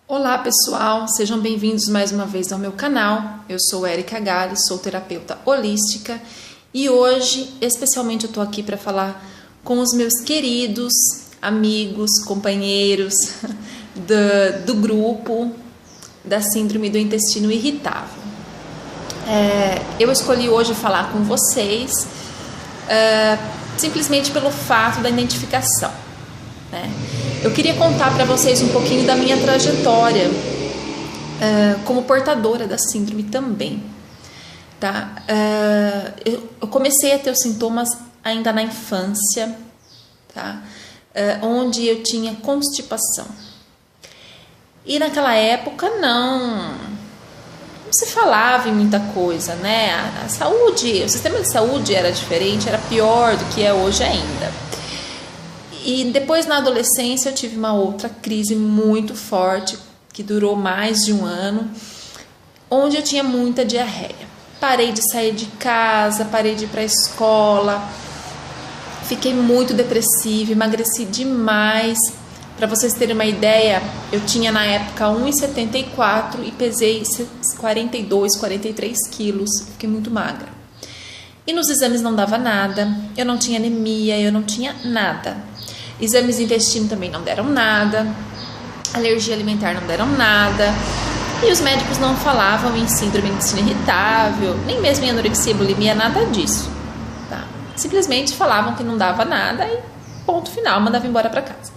Olá pessoal, sejam bem-vindos mais uma vez ao meu canal. Eu sou Érica Galli, sou terapeuta holística e hoje especialmente eu tô aqui para falar com os meus queridos amigos, companheiros do grupo da Síndrome do Intestino Irritável. Eu escolhi hoje falar com vocês simplesmente pelo fato da identificação, né? Eu queria contar para vocês um pouquinho da minha trajetória como portadora da síndrome também, tá? Eu comecei a ter os sintomas ainda na infância, tá? Onde eu tinha constipação. E naquela época não se falava em muita coisa, né? A saúde, o sistema de saúde era diferente, era pior do que é hoje ainda. E depois, na adolescência, eu tive uma outra crise muito forte, que durou mais de um ano, onde eu tinha muita diarreia. Parei de sair de casa, parei de ir para a escola, fiquei muito depressiva, emagreci demais. Para vocês terem uma ideia, eu tinha na época 1,74 e pesei 42, 43 quilos, fiquei muito magra. E nos exames não dava nada, eu não tinha anemia, eu não tinha nada. Exames de intestino também não deram nada, alergia alimentar não deram nada, e os médicos não falavam em síndrome do intestino irritável, nem mesmo em anorexia, bulimia, nada disso, tá? Simplesmente falavam que não dava nada e ponto final, mandava embora para casa.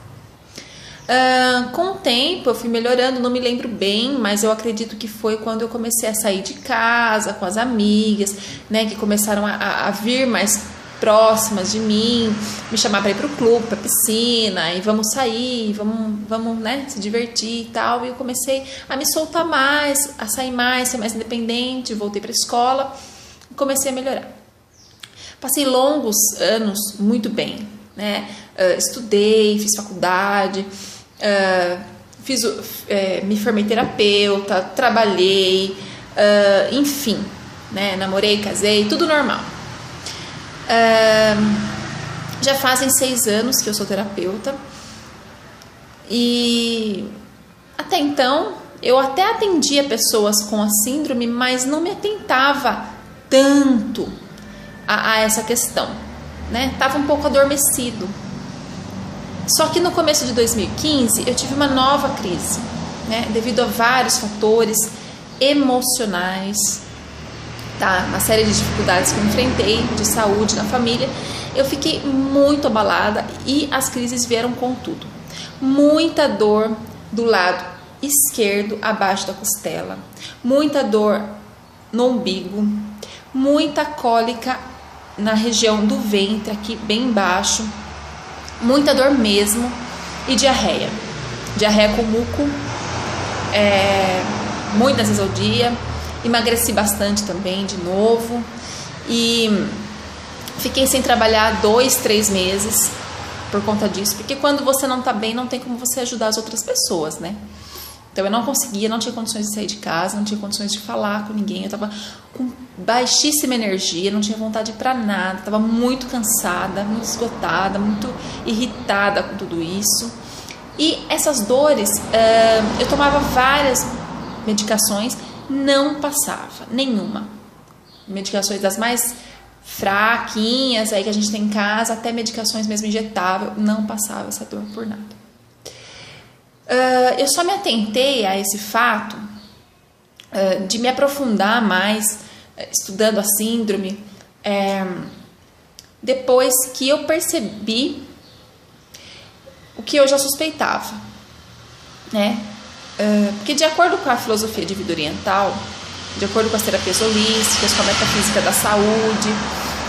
Com o tempo eu fui melhorando, não me lembro bem, mas eu acredito que foi quando eu comecei a sair de casa com as amigas, né, que começaram a vir mais próximas de mim, me chamar para ir pro clube, pra piscina, e vamos sair, vamos, né, se divertir e tal. E eu comecei a me soltar mais, a sair mais, ser mais independente, voltei pra escola e comecei a melhorar. Passei longos anos muito bem, né? Estudei, fiz faculdade, me formei terapeuta, trabalhei, enfim, né? Namorei, casei, tudo normal. Já fazem 6 anos que eu sou terapeuta e até então eu até atendia pessoas com a síndrome, mas não me atentava tanto a essa questão, né? Tava um pouco adormecido. Só que no começo de 2015 eu tive uma nova crise, né? Devido a vários fatores emocionais, tá? Uma série de dificuldades que eu enfrentei de saúde na família, eu fiquei muito abalada e as crises vieram com tudo. Muita dor do lado esquerdo abaixo da costela, muita dor no umbigo, muita cólica na região do ventre, aqui bem embaixo, muita dor mesmo e diarreia com muco, muitas vezes ao dia. Emagreci bastante também, de novo, e fiquei sem trabalhar 2, 3 meses por conta disso, porque quando você não tá bem, não tem como você ajudar as outras pessoas, né? Então eu não conseguia, não tinha condições de sair de casa, não tinha condições de falar com ninguém, eu tava com baixíssima energia, não tinha vontade pra nada, tava muito cansada, muito esgotada, muito irritada com tudo isso. E essas dores, eu tomava várias medicações, não passava nenhuma. Medicações das mais fraquinhas aí que a gente tem em casa, até medicações mesmo injetável, não passava essa dor por nada. Eu só me atentei a esse fato de me aprofundar mais estudando a síndrome depois que eu percebi o que eu já suspeitava, né? Porque de acordo com a filosofia de vida oriental, de acordo com as terapias holísticas, com a metafísica da saúde,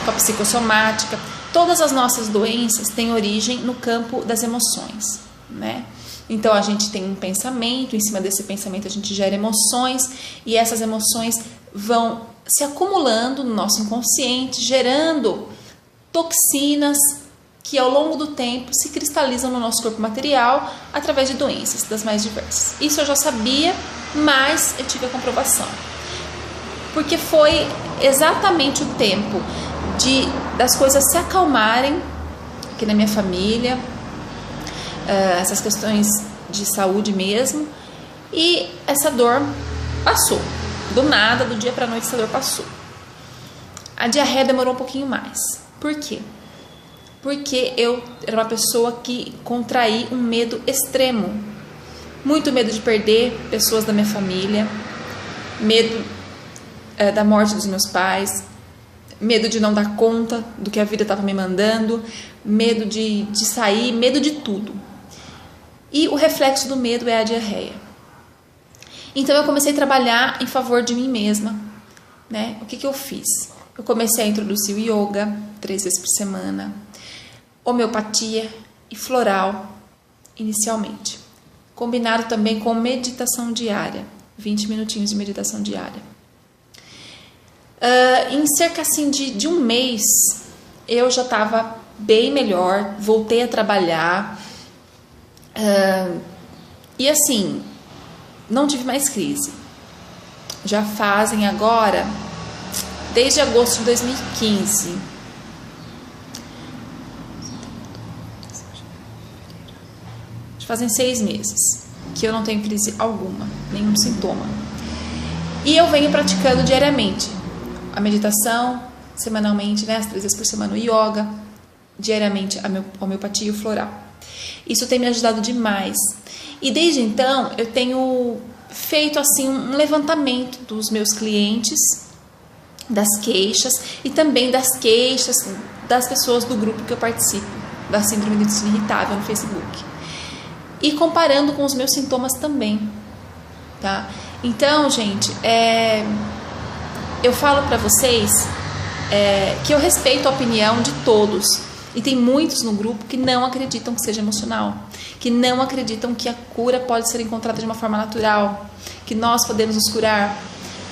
com a psicossomática, todas as nossas doenças têm origem no campo das emoções, né? Então a gente tem um pensamento, em cima desse pensamento a gente gera emoções e essas emoções vão se acumulando no nosso inconsciente, gerando toxinas que ao longo do tempo se cristalizam no nosso corpo material através de doenças das mais diversas. Isso eu já sabia, mas eu tive a comprovação. Porque foi exatamente o tempo das coisas se acalmarem aqui na minha família, essas questões de saúde mesmo, E essa dor passou. Do nada, do dia para a noite, essa dor passou. A diarreia demorou um pouquinho mais. Por quê? Porque eu era uma pessoa que contraí um medo extremo. Muito medo de perder pessoas da minha família, medo da morte dos meus pais, medo de não dar conta do que a vida estava me mandando, medo de sair, medo de tudo. E o reflexo do medo é a diarreia. Então eu comecei a trabalhar em favor de mim mesma, né? O que eu fiz? Eu comecei a introduzir o yoga 3 vezes por semana, homeopatia e floral inicialmente, combinado também com meditação diária, 20 minutinhos de meditação diária. Em cerca assim de um mês eu já estava bem melhor, voltei a trabalhar e assim, não tive mais crise. Já fazem agora, desde agosto de 2015, fazem 6 meses que eu não tenho crise alguma, nenhum sintoma. E eu venho praticando diariamente a meditação, semanalmente, né, as 3 vezes por semana o yoga, diariamente a homeopatia e o floral. Isso tem me ajudado demais. E desde então eu tenho feito assim um levantamento dos meus clientes, das queixas e também das queixas das pessoas do grupo que eu participo, da síndrome do intestino irritável no Facebook. E comparando com os meus sintomas também, tá? Então, gente, eu falo pra vocês que eu respeito a opinião de todos. E tem muitos no grupo que não acreditam que seja emocional, que não acreditam que a cura pode ser encontrada de uma forma natural, que nós podemos nos curar.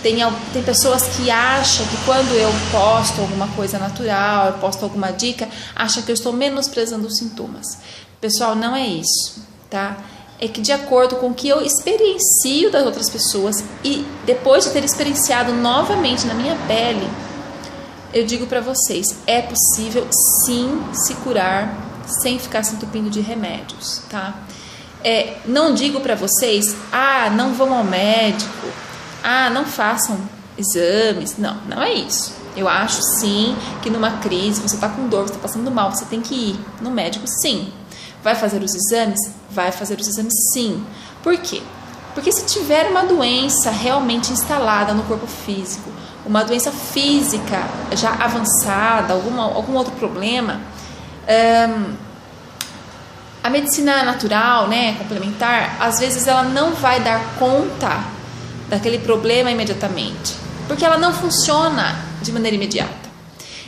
Tem pessoas que acham que quando eu posto alguma coisa natural, eu posto alguma dica, acham que eu estou menosprezando os sintomas. Pessoal, não é isso, tá? É que de acordo com o que eu experiencio das outras pessoas e depois de ter experienciado novamente na minha pele, eu digo pra vocês, é possível sim se curar sem ficar se entupindo de remédios, tá? Não digo pra vocês, não vão ao médico, não façam exames, não é isso. Eu acho sim que numa crise, você tá com dor, você tá passando mal, você tem que ir no médico sim. Vai fazer os exames? Vai fazer os exames sim. Por quê? Porque se tiver uma doença realmente instalada no corpo físico, uma doença física já avançada, algum outro problema, a medicina natural, né, complementar, às vezes ela não vai dar conta daquele problema imediatamente, porque ela não funciona de maneira imediata.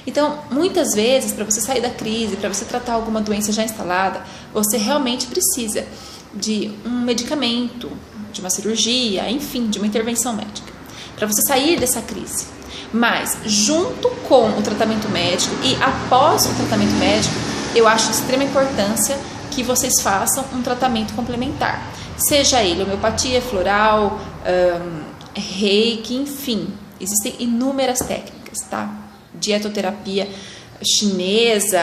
Então, muitas vezes, para você sair da crise, para você tratar alguma doença já instalada, você realmente precisa de um medicamento, de uma cirurgia, enfim, de uma intervenção médica, para você sair dessa crise. Mas, junto com o tratamento médico e após o tratamento médico, eu acho de extrema importância que vocês façam um tratamento complementar. Seja ele homeopatia, floral, reiki, enfim, existem inúmeras técnicas, tá? Dietoterapia chinesa,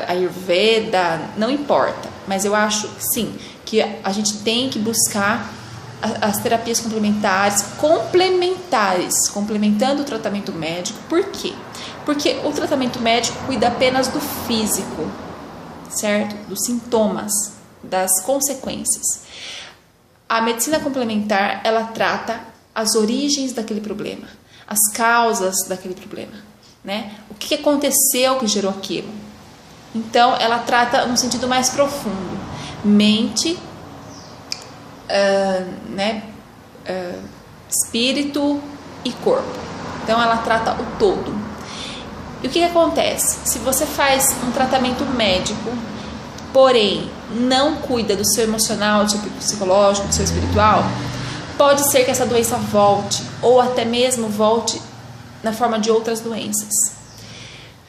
ayurveda, não importa, mas eu acho sim que a gente tem que buscar as terapias complementares, complementando o tratamento médico. Por quê? Porque o tratamento médico cuida apenas do físico, certo? Dos sintomas, das consequências. A medicina complementar, ela trata as origens daquele problema, as causas daquele problema, né? O que aconteceu que gerou aquilo. Então, ela trata no sentido mais profundo, mente, espírito e corpo. Então, ela trata o todo. E o que acontece? Se você faz um tratamento médico, porém não cuida do seu emocional, do seu psicológico, do seu espiritual, pode ser que essa doença volte, ou até mesmo volte na forma de outras doenças.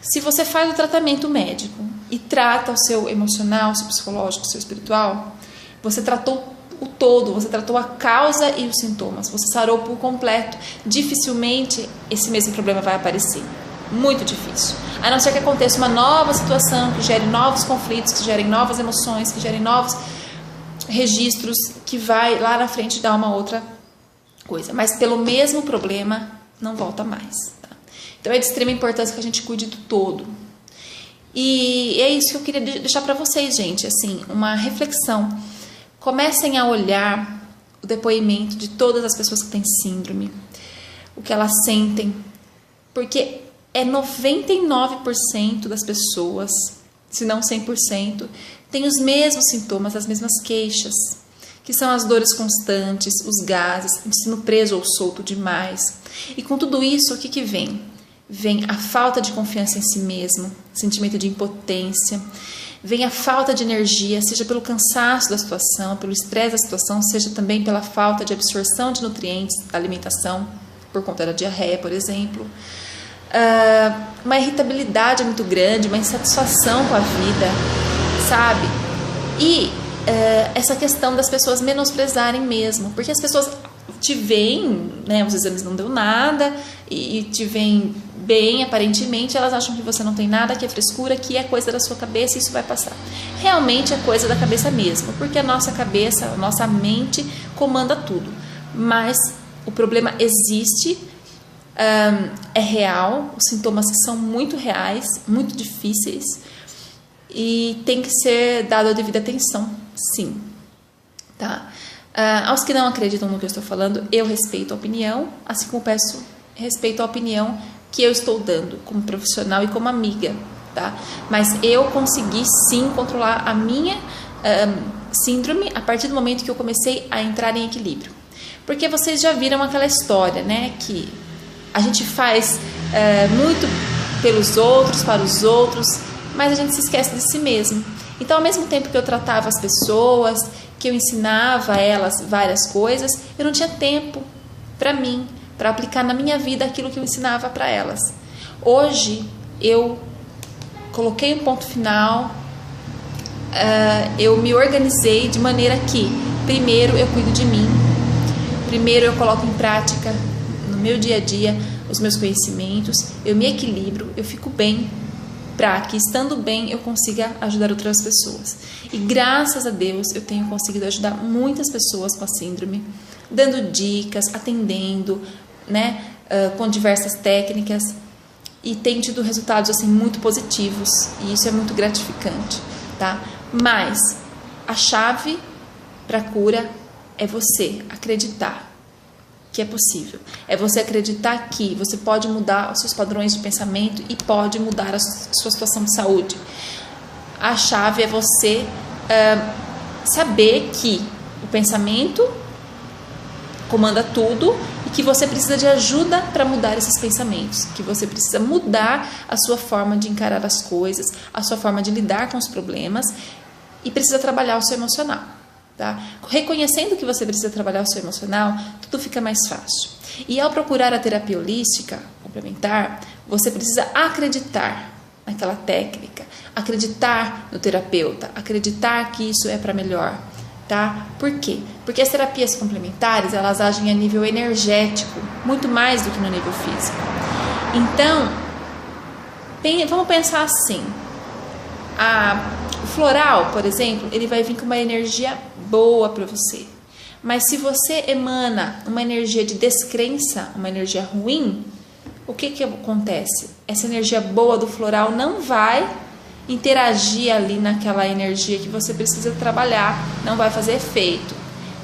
Se você faz o tratamento médico e trata o seu emocional, o seu psicológico, o seu espiritual, você tratou o todo, você tratou a causa e os sintomas, você sarou por completo. Dificilmente esse mesmo problema vai aparecer. Muito difícil. A não ser que aconteça uma nova situação, que gere novos conflitos, que gerem novas emoções, que gerem novos registros que vai lá na frente dar uma outra coisa, mas pelo mesmo problema não volta mais, tá? Então é de extrema importância que a gente cuide do todo. E é isso que eu queria deixar para vocês, gente, assim, uma reflexão. Comecem a olhar o depoimento de todas as pessoas que têm síndrome, o que elas sentem, porque é 99% das pessoas, se não 100%, tem os mesmos sintomas, as mesmas queixas, que são as dores constantes, os gases, intestino preso ou solto demais. E com tudo isso, o que vem? Vem a falta de confiança em si mesmo, sentimento de impotência, vem a falta de energia, seja pelo cansaço da situação, pelo estresse da situação, seja também pela falta de absorção de nutrientes da alimentação, por conta da diarreia, por exemplo. Uma irritabilidade muito grande, uma insatisfação com a vida, sabe? E essa questão das pessoas menosprezarem mesmo, porque as pessoas te veem, né, os exames não deu nada, e te veem bem, aparentemente, elas acham que você não tem nada, que é frescura, que é coisa da sua cabeça e isso vai passar. Realmente é coisa da cabeça mesmo, porque a nossa cabeça, a nossa mente comanda tudo, mas o problema existe, é real, os sintomas são muito reais, muito difíceis e tem que ser dado a devida atenção, sim, tá? Aos que não acreditam no que eu estou falando, eu respeito a opinião, assim como peço respeito à opinião que eu estou dando como profissional e como amiga, tá? Mas eu consegui sim controlar a minha síndrome a partir do momento que eu comecei a entrar em equilíbrio. Porque vocês já viram aquela história, né? Que a gente faz muito pelos outros, para os outros, mas a gente se esquece de si mesmo. Então, ao mesmo tempo que eu tratava as pessoas, que eu ensinava a elas várias coisas, eu não tinha tempo para mim, para aplicar na minha vida aquilo que eu ensinava para elas. Hoje, eu coloquei um ponto final, eu me organizei de maneira que, primeiro, eu cuido de mim, primeiro, eu coloco em prática, no meu dia a dia, os meus conhecimentos, eu me equilibro, eu fico bem, para que, estando bem, eu consiga ajudar outras pessoas. E graças a Deus, eu tenho conseguido ajudar muitas pessoas com a síndrome, dando dicas, atendendo, né, com diversas técnicas, e tem tido resultados assim muito positivos, e isso é muito gratificante, tá? Mas a chave para a cura é você acreditar que é possível, é você acreditar que você pode mudar os seus padrões de pensamento e pode mudar a sua situação de saúde. A chave é você saber que o pensamento comanda tudo e que você precisa de ajuda para mudar esses pensamentos, que você precisa mudar a sua forma de encarar as coisas, a sua forma de lidar com os problemas e precisa trabalhar o seu emocional. Tá? Reconhecendo que você precisa trabalhar o seu emocional, tudo fica mais fácil. E ao procurar a terapia holística complementar, você precisa acreditar naquela técnica, acreditar no terapeuta, acreditar que isso é para melhor, tá? Por quê? Porque as terapias complementares, elas agem a nível energético, muito mais do que no nível físico. Então, vamos pensar assim, o floral, por exemplo, ele vai vir com uma energia boa para você. Mas se você emana uma energia de descrença, uma energia ruim, o que acontece? Essa energia boa do floral não vai interagir ali naquela energia que você precisa trabalhar, não vai fazer efeito.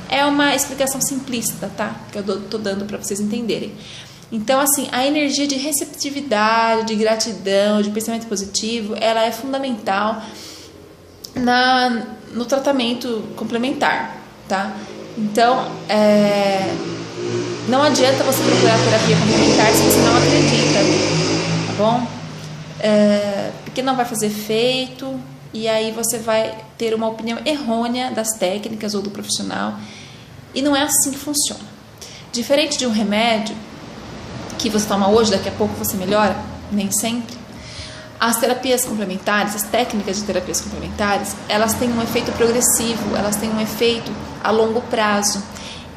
É uma explicação simplista, tá? Que eu tô dando para vocês entenderem. Então, assim, a energia de receptividade, de gratidão, de pensamento positivo, ela é fundamental no tratamento complementar, tá? Então, não adianta você procurar terapia complementar se você não acredita, tá bom? Porque não vai fazer efeito e aí você vai ter uma opinião errônea das técnicas ou do profissional e não é assim que funciona. Diferente de um remédio que você toma hoje, daqui a pouco você melhora, nem sempre. As terapias complementares, as técnicas de terapias complementares, elas têm um efeito progressivo, elas têm um efeito a longo prazo.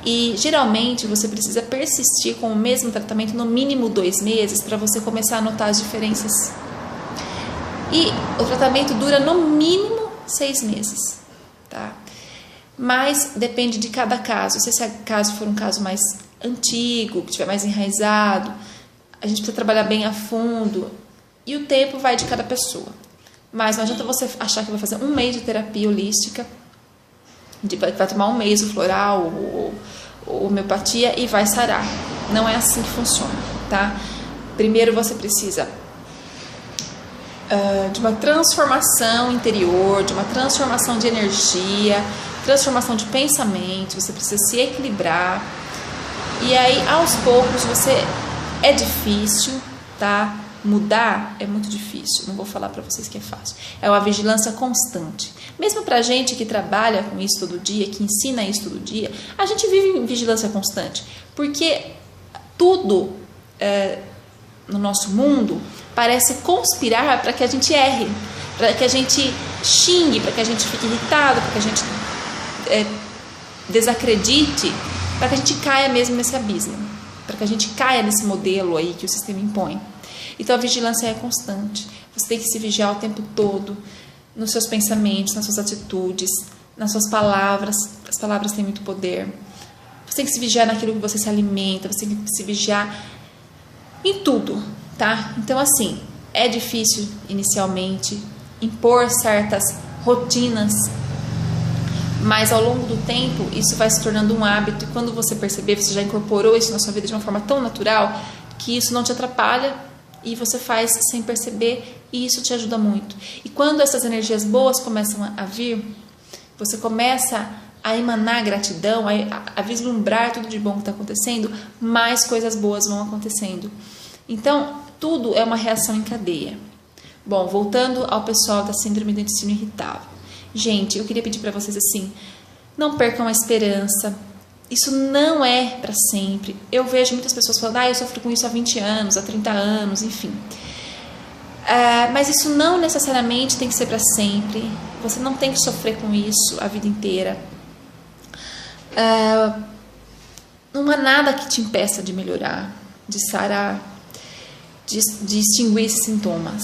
E geralmente você precisa persistir com o mesmo tratamento no mínimo 2 meses para você começar a notar as diferenças. E o tratamento dura no mínimo 6 meses, tá? Mas depende de cada caso. Se esse caso for um caso mais antigo, que estiver mais enraizado, a gente precisa trabalhar bem a fundo. E o tempo vai de cada pessoa. Mas não adianta você achar que vai fazer 1 mês de terapia holística, vai tomar 1 mês o floral, ou homeopatia e vai sarar. Não é assim que funciona, tá? Primeiro você precisa de uma transformação interior, de uma transformação de energia, transformação de pensamento, você precisa se equilibrar. E aí, aos poucos, é difícil, tá? Mudar é muito difícil, não vou falar para vocês que é fácil. É uma vigilância constante. Mesmo pra gente que trabalha com isso todo dia, que ensina isso todo dia, a gente vive em vigilância constante. Porque tudo no nosso mundo parece conspirar para que a gente erre, para que a gente xingue, para que a gente fique irritado, para que a gente desacredite, para que a gente caia mesmo nesse abismo, para que a gente caia nesse modelo aí que o sistema impõe. Então a vigilância é constante, você tem que se vigiar o tempo todo, nos seus pensamentos, nas suas atitudes, nas suas palavras, as palavras têm muito poder. Você tem que se vigiar naquilo que você se alimenta, você tem que se vigiar em tudo, tá? Então assim, é difícil inicialmente impor certas rotinas, mas ao longo do tempo isso vai se tornando um hábito e quando você perceber, você já incorporou isso na sua vida de uma forma tão natural que isso não te atrapalha e você faz sem perceber e isso te ajuda muito. E quando essas energias boas começam a vir, você começa a emanar gratidão, a vislumbrar tudo de bom que está acontecendo, mais coisas boas vão acontecendo. Então, tudo é uma reação em cadeia. Bom, voltando ao pessoal da síndrome do intestino irritável. Gente, eu queria pedir para vocês assim, não percam a esperança. Isso não é para sempre. Eu vejo muitas pessoas falando, eu sofro com isso há 20 anos, há 30 anos, enfim. Mas isso não necessariamente tem que ser para sempre. Você não tem que sofrer com isso a vida inteira. Não há nada que te impeça de melhorar, de sarar, de extinguir esses sintomas.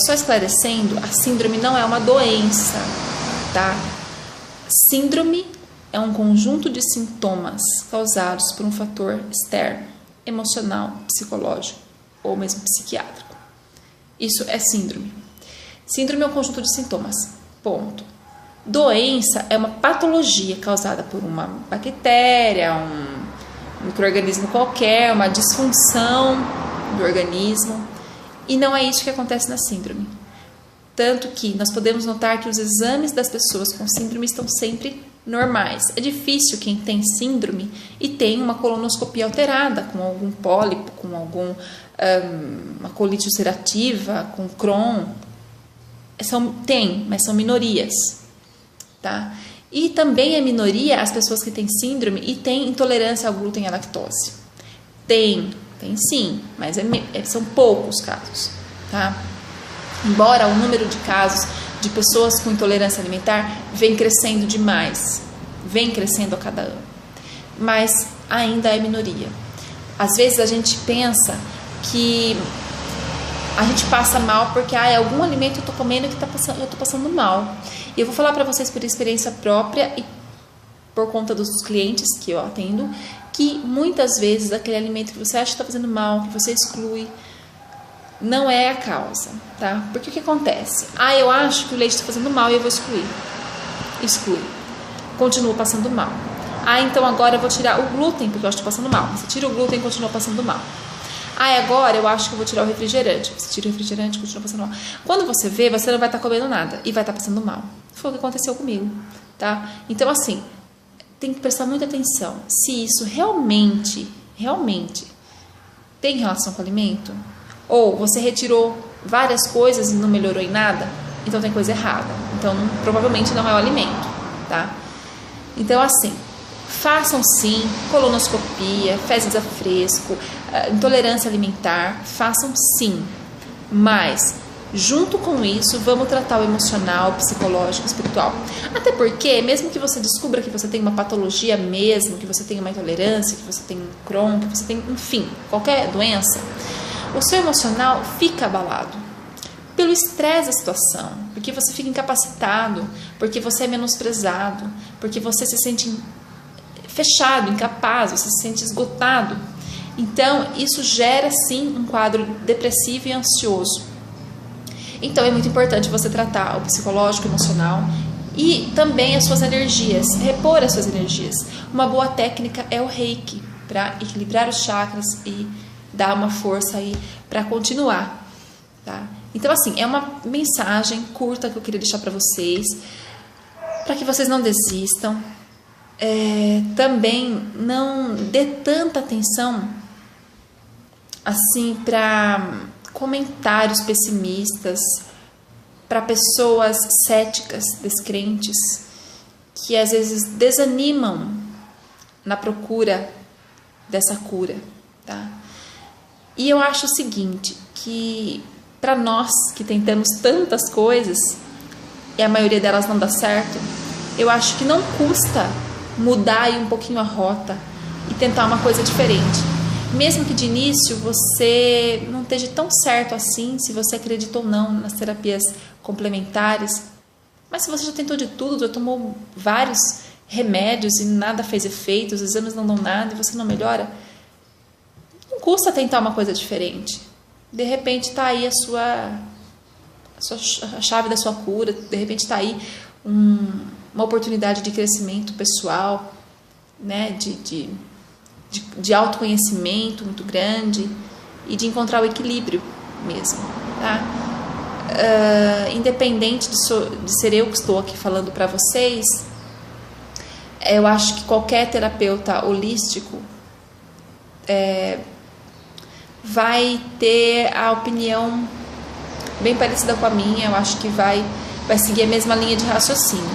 Só esclarecendo, a síndrome não é uma doença, tá? Síndrome é um conjunto de sintomas causados por um fator externo, emocional, psicológico ou mesmo psiquiátrico. Isso é síndrome. Síndrome é um conjunto de sintomas, ponto. Doença é uma patologia causada por uma bactéria, um micro-organismo qualquer, uma disfunção do organismo. E não é isso que acontece na síndrome. Tanto que nós podemos notar que os exames das pessoas com síndrome estão sempre normais. É difícil quem tem síndrome e tem uma colonoscopia alterada, com algum pólipo, com uma colite ulcerativa, com Crohn. Mas são minorias. Tá? E também é minoria as pessoas que têm síndrome e têm intolerância ao glúten e à lactose. Tem sim, mas são poucos casos, tá? Embora o número de casos de pessoas com intolerância alimentar vem crescendo demais, vem crescendo a cada ano, mas ainda é minoria. Às vezes a gente pensa que a gente passa mal porque algum alimento eu tô comendo que eu tô passando mal. E eu vou falar para vocês por experiência própria e por conta dos clientes que eu atendo, que muitas vezes aquele alimento que você acha que está fazendo mal, que você exclui, não é a causa, tá? Porque o que acontece? Eu acho que o leite está fazendo mal e eu vou excluir. Exclui. Continua passando mal. Então agora eu vou tirar o glúten porque eu estou passando mal. Você tira o glúten e continua passando mal. Agora eu acho que eu vou tirar o refrigerante. Você tira o refrigerante e continua passando mal. Quando você vê, você não vai estar comendo nada e vai estar passando mal. Foi o que aconteceu comigo, tá? Então assim, tem que prestar muita atenção se isso realmente tem relação com o alimento, ou você retirou várias coisas e não melhorou em nada, então tem coisa errada. Então provavelmente não é o alimento, tá? Então assim, façam sim colonoscopia, fezes a fresco, intolerância alimentar, façam sim, mas junto com isso, vamos tratar o emocional, o psicológico, o espiritual. Até porque, mesmo que você descubra que você tem uma patologia mesmo, que você tem uma intolerância, que você tem Crohn, que você tem, enfim, qualquer doença, o seu emocional fica abalado. pelo estresse da situação, porque você fica incapacitado, porque você é menosprezado, porque você se sente fechado, incapaz, você se sente esgotado. Então, isso gera sim um quadro depressivo e ansioso. Então, é muito importante você tratar o psicológico, o emocional e também as suas energias, repor as suas energias. Uma boa técnica é o Reiki, para equilibrar os chakras e dar uma força aí para continuar, tá? Então, assim, é uma mensagem curta que eu queria deixar para vocês, para que vocês não desistam. Também não dê tanta atenção assim para comentários pessimistas, para pessoas céticas, descrentes, que às vezes desanimam na procura dessa cura, tá? E eu acho o seguinte, que para nós que tentamos tantas coisas e a maioria delas não dá certo, eu acho que não custa mudar aí um pouquinho a rota e tentar uma coisa diferente. Mesmo que de início você não esteja tão certo assim, se você acredita ou não nas terapias complementares, mas se você já tentou de tudo, já tomou vários remédios e nada fez efeito, os exames não dão nada e você não melhora, não custa tentar uma coisa diferente. De repente está aí a chave da sua cura, de repente está aí uma oportunidade de crescimento pessoal, né, de autoconhecimento muito grande e de encontrar o equilíbrio mesmo, tá? Independente de ser eu que estou aqui falando para vocês, eu acho que qualquer terapeuta holístico vai ter a opinião bem parecida com a minha. Eu acho que vai seguir a mesma linha de raciocínio.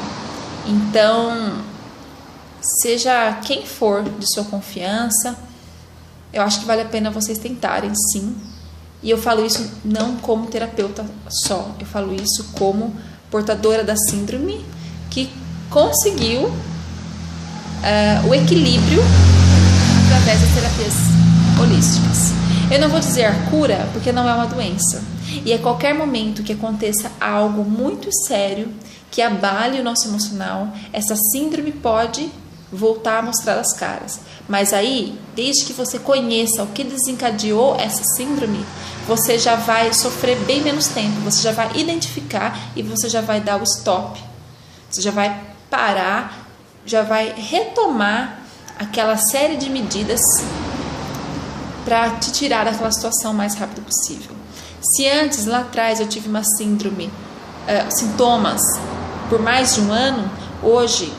Então, seja quem for de sua confiança, eu acho que vale a pena vocês tentarem, sim. E eu falo isso não como terapeuta só, eu falo isso como portadora da síndrome que conseguiu o equilíbrio através das terapias holísticas. Eu não vou dizer a cura, porque não é uma doença. E a qualquer momento que aconteça algo muito sério, que abale o nosso emocional, essa síndrome pode voltar a mostrar as caras. Mas aí, desde que você conheça o que desencadeou essa síndrome, você já vai sofrer bem menos tempo, você já vai identificar e você já vai dar o stop. Você já vai parar, já vai retomar aquela série de medidas para te tirar daquela situação o mais rápido possível. Se antes, lá atrás, eu tive uma síndrome, sintomas por mais de um ano, hoje,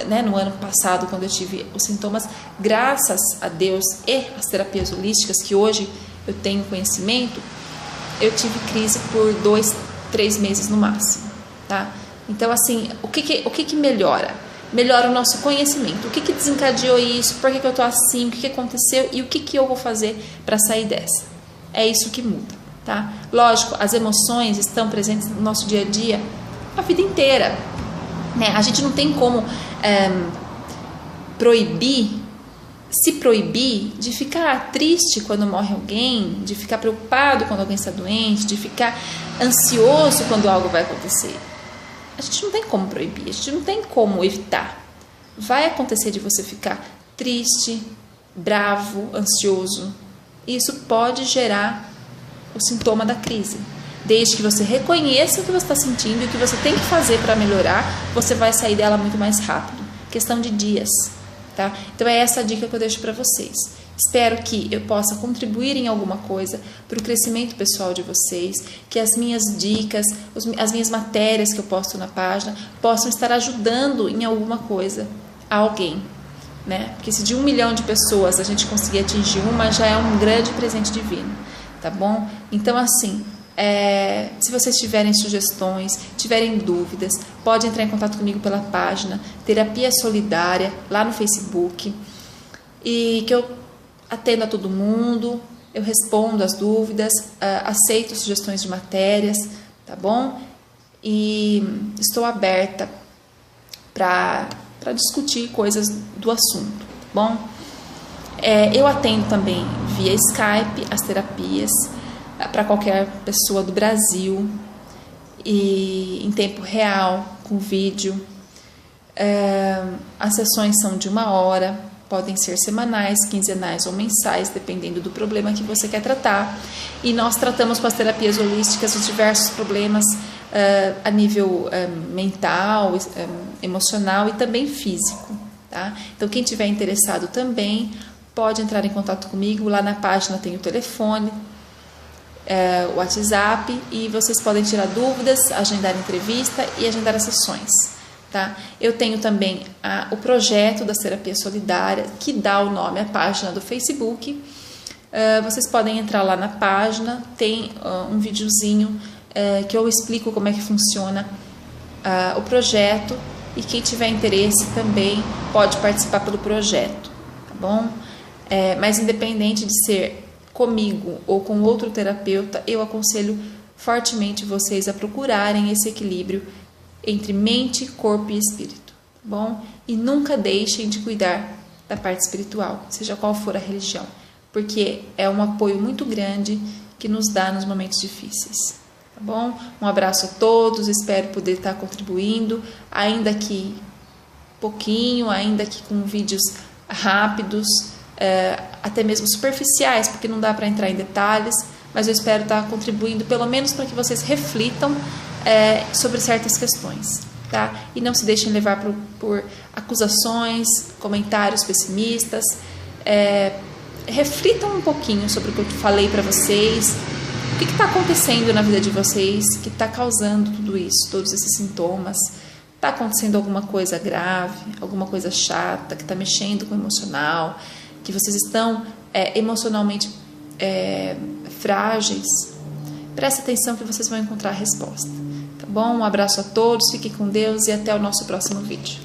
né, no ano passado, quando eu tive os sintomas, graças a Deus e as terapias holísticas, que hoje eu tenho conhecimento, eu tive crise por 2, 3 meses no máximo, tá? Então, assim, o que melhora? Melhora o nosso conhecimento. O que desencadeou isso? Por que eu tô assim? O que aconteceu? E o que eu vou fazer para sair dessa? É isso que muda, tá? Lógico, as emoções estão presentes no nosso dia a dia a vida inteira, né? A gente não tem como se proibir de ficar triste quando morre alguém, de ficar preocupado quando alguém está doente, de ficar ansioso quando algo vai acontecer. A gente não tem como proibir, a gente não tem como evitar. Vai acontecer de você ficar triste, bravo, ansioso. Isso pode gerar o sintoma da crise. Desde que você reconheça o que você está sentindo e o que você tem que fazer para melhorar, você vai sair dela muito mais rápido. Questão de dias, tá? Então é essa a dica que eu deixo para vocês. Espero que eu possa contribuir em alguma coisa para o crescimento pessoal de vocês, que as minhas dicas, as minhas matérias que eu posto na página possam estar ajudando em alguma coisa a alguém, né? Porque se de 1 milhão de pessoas a gente conseguir atingir uma, já é um grande presente divino, tá bom? Então, assim, se vocês tiverem sugestões, tiverem dúvidas, pode entrar em contato comigo pela página Terapia Solidária, lá no Facebook, e que eu atendo a todo mundo, eu respondo as dúvidas, aceito sugestões de matérias, tá bom? E estou aberta para discutir coisas do assunto, tá bom? Eu atendo também via Skype as terapias. para qualquer pessoa do Brasil e em tempo real, com vídeo. As sessões são de 1 hora, podem ser semanais, quinzenais ou mensais, dependendo do problema que você quer tratar. E nós tratamos com as terapias holísticas os diversos problemas a nível mental, emocional e também físico. Tá? Então, quem tiver interessado também pode entrar em contato comigo. Lá na página tem o telefone, o WhatsApp, e vocês podem tirar dúvidas, agendar entrevista e agendar as sessões. Tá? Eu tenho também o projeto da terapia solidária, que dá o nome à página do Facebook. Vocês podem entrar lá na página, tem um videozinho que eu explico como é que funciona o projeto, e quem tiver interesse também pode participar pelo projeto, tá bom? Mas independente de ser comigo ou com outro terapeuta, eu aconselho fortemente vocês a procurarem esse equilíbrio entre mente, corpo e espírito, tá bom? E nunca deixem de cuidar da parte espiritual, seja qual for a religião, porque é um apoio muito grande que nos dá nos momentos difíceis. Tá bom? Um abraço a todos, espero poder estar contribuindo, ainda que pouquinho, ainda que com vídeos rápidos, até mesmo superficiais, porque não dá para entrar em detalhes, mas eu espero estar contribuindo pelo menos para que vocês reflitam sobre certas questões, tá? E não se deixem levar por acusações, comentários pessimistas. Reflitam um pouquinho sobre o que eu falei para vocês. O que está acontecendo na vida de vocês que está causando tudo isso, todos esses sintomas? Está acontecendo alguma coisa grave, alguma coisa chata, que está mexendo com o emocional, que vocês estão emocionalmente frágeis? Preste atenção que vocês vão encontrar a resposta. Tá bom? Um abraço a todos, fiquem com Deus e até o nosso próximo vídeo.